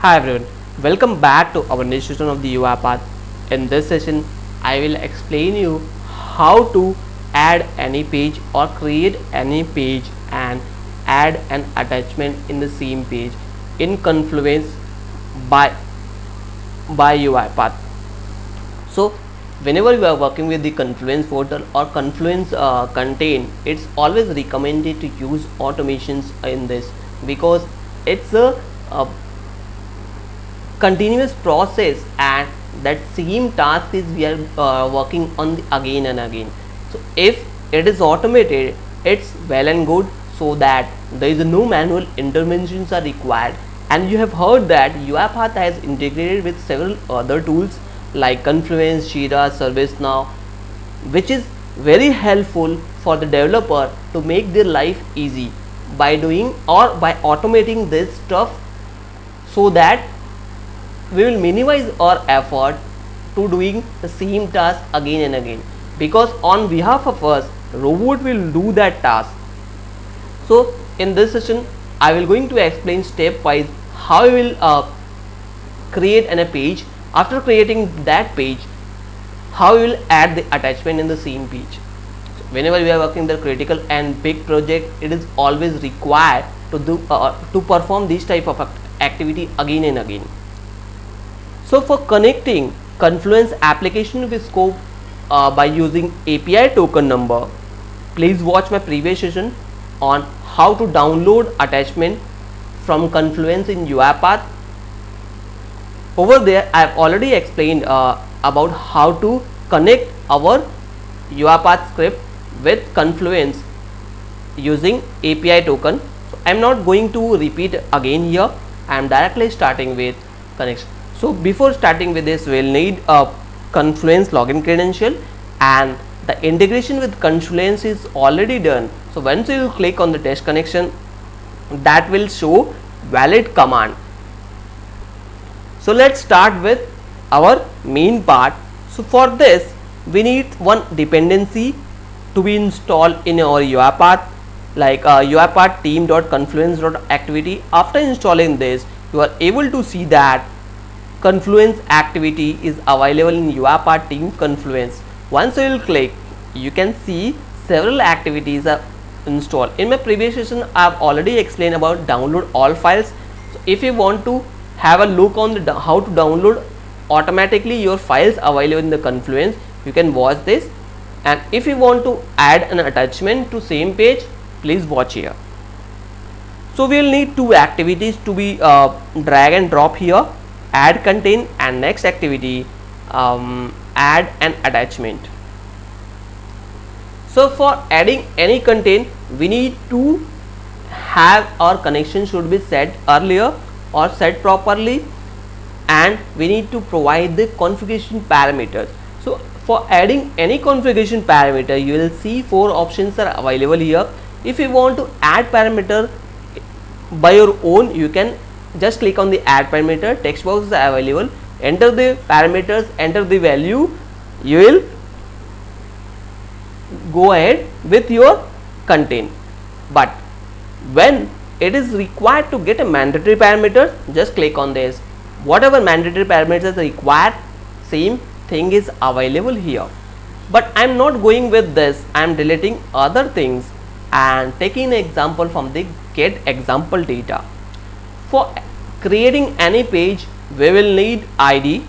Hi everyone, welcome back to our next session of the UiPath. In this session, I will explain you how to add any page or create any page and add an attachment in the same page in Confluence by UiPath. So whenever you are working with the Confluence portal or Confluence content, it's always recommended to use automations in this because it's a continuous process, and that same task is we are working on again and again. So if it is automated, it's well and good, so that there is no manual interventions are required. And you have heard that UiPath has integrated with several other tools like Confluence, Jira, ServiceNow, which is very helpful for the developer to make their life easy by doing or by automating this stuff, so that we will minimize our effort to doing the same task again and again, because on behalf of us robot will do that task. So in this session I will going to explain step wise how we will create a page. After creating that page, how we will add the attachment in the same page. So whenever we are working the critical and big project, it is always required to do to perform this type of activity again and again. So for connecting Confluence application with Scope by using API token number, please watch my previous session on how to download attachment from Confluence in UiPath. Over there I have already explained about how to connect our UiPath script with Confluence using API token. So I am not going to repeat again here. I am directly starting with connection. So before starting with this, we will need a Confluence login credential, and the integration with Confluence is already done. So once you click on the test connection, that will show valid command. So let's start with our main part. So for this we need one dependency to be installed in our UiPath, like UiPath team.confluence.activity. After installing this, you are able to see that Confluence activity is available in UiPath team Confluence. Once you will click, you can see several activities are installed. In my previous session I have already explained about download all files. So if you want to have a look on the how to download automatically your files available in the Confluence, you can watch this. And if you want to add an attachment to same page, please watch here. So we will need two activities to be drag and drop here: add content, and next activity add an attachment. So for adding any content, we need to have our connection should be set earlier or set properly, and we need to provide the configuration parameters. So for adding any configuration parameter, you will see four options are available here. If you want to add parameter by your own, you can just click on the add parameter, text box is available, enter the parameters, enter the value, you will go ahead with your content. But when it is required to get a mandatory parameter, just click on this. Whatever mandatory parameters are required, same thing is available here. But I am not going with this, I am deleting other things and taking an example from the get example data. For creating any page, we will need ID.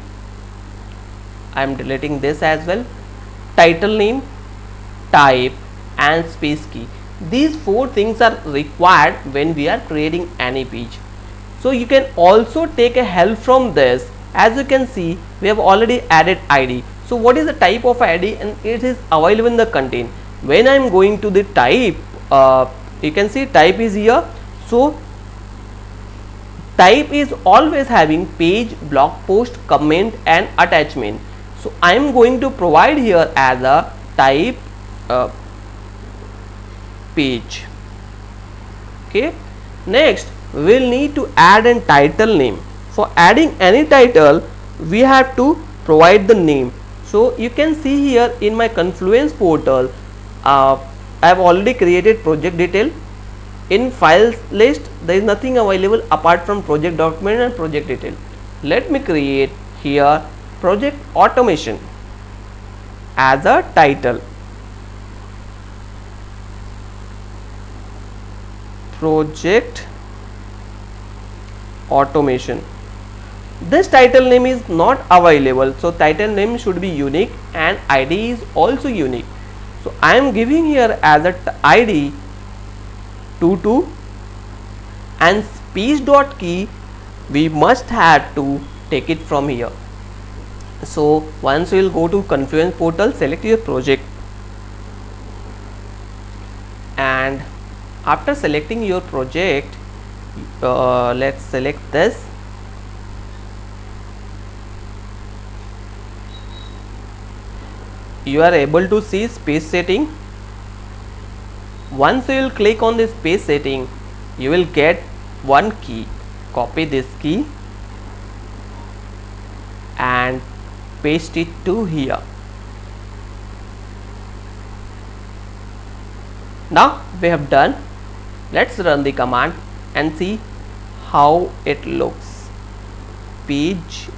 I am deleting this as well. Title name, type, and space key. These four things are required when we are creating any page. So you can also take a help from this. As you can see, we have already added ID. So what is the type of ID, and it is available in the content. When I am going to the type, you can see type is here. So type is always having page, blog post, comment, and attachment. So I am going to provide here as a type page. Okay. Next, we will need to add a title name. For adding any title, we have to provide the name. So you can see here in my Confluence portal, I have already created project detail. in files list there is nothing available apart from project document and project detail. Let me create here project automation as a title. Project automation. This title name is not available, so title name should be unique and ID is also unique. So I am giving here as a ID 22 and speech dot key we must have to take it from here. So once we will go to Confluence portal, select your project, and after selecting your project, let's select this. You are able to see space setting. Once you will click on this space setting, you will get one key. Copy this key and paste it to here. Now we have done. Let's run the command and see how it looks. Page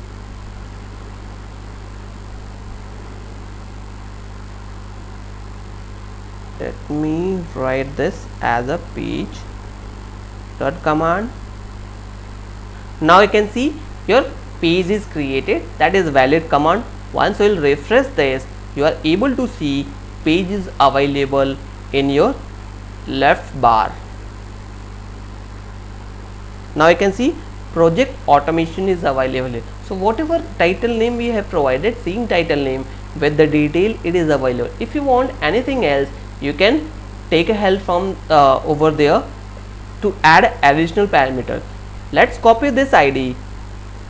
let me write this as a page dot command. Now you can see your page is created. That is valid command. Once you will refresh this, you are able to see page is available in your left bar. Now you can see project automation is available. So whatever title name we have provided, same title name with the detail, it is available. If you want anything else, you can take a help from over there to add additional parameter. Let's copy this ID.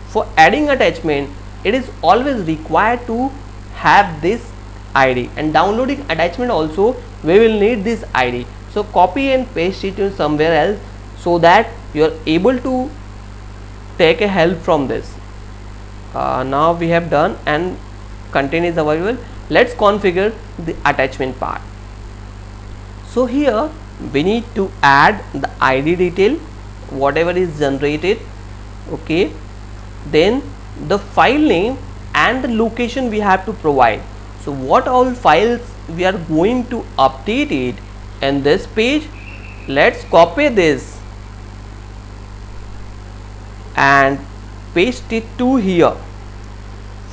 For adding attachment, it is always required to have this ID, and downloading attachment also we will need this ID. So copy and paste it in somewhere else so that you are able to take a help from this. Now we have done and content is available. Let's configure the attachment part. So here we need to add the ID detail, whatever is generated. Okay, then the file name and the location we have to provide. So what all files we are going to update it in this page. Let's copy this and paste it to here, /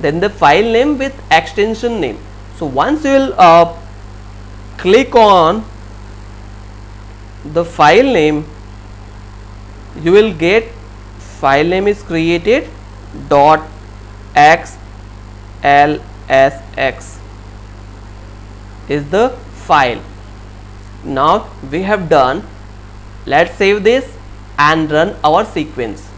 then the file name with extension name. So once you will click on the file name, you will get file name is created .xlsx is the file. Now we have done. Let's save this and run our sequence.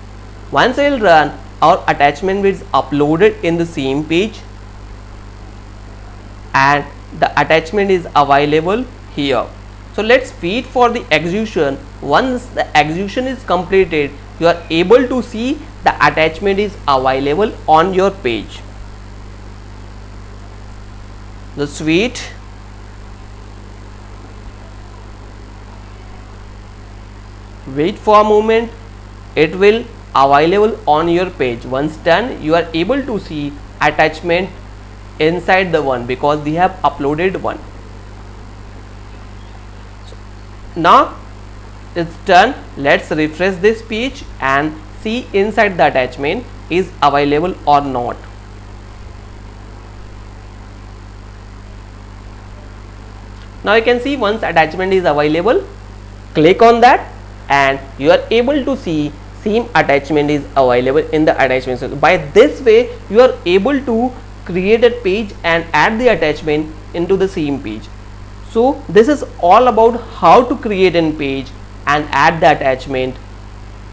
Once I will run, our attachment is uploaded in the same page and the attachment is available here. So let's wait for the execution. Once the execution is completed, you are able to see the attachment is available on your page. Just wait. Wait for a moment. It will available on your page. Once done, you are able to see attachment inside the one because we have uploaded one. So now it's done. Let's refresh this page and see inside the attachment is available or not. Now you can see once attachment is available, click on that and you are able to see same attachment is available in the attachment. So by this way you are able to create a page and add the attachment into the same page. So this is all about how to create a page and add the attachment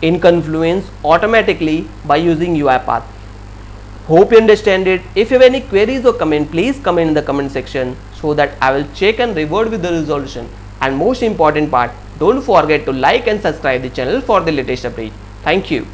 in Confluence automatically by using UiPath. Hope you understand it. If you have any queries or comment, please comment in the comment section so that I will check and revert with the resolution. And most important part, don't forget to like and subscribe the channel for the latest update. Thank you.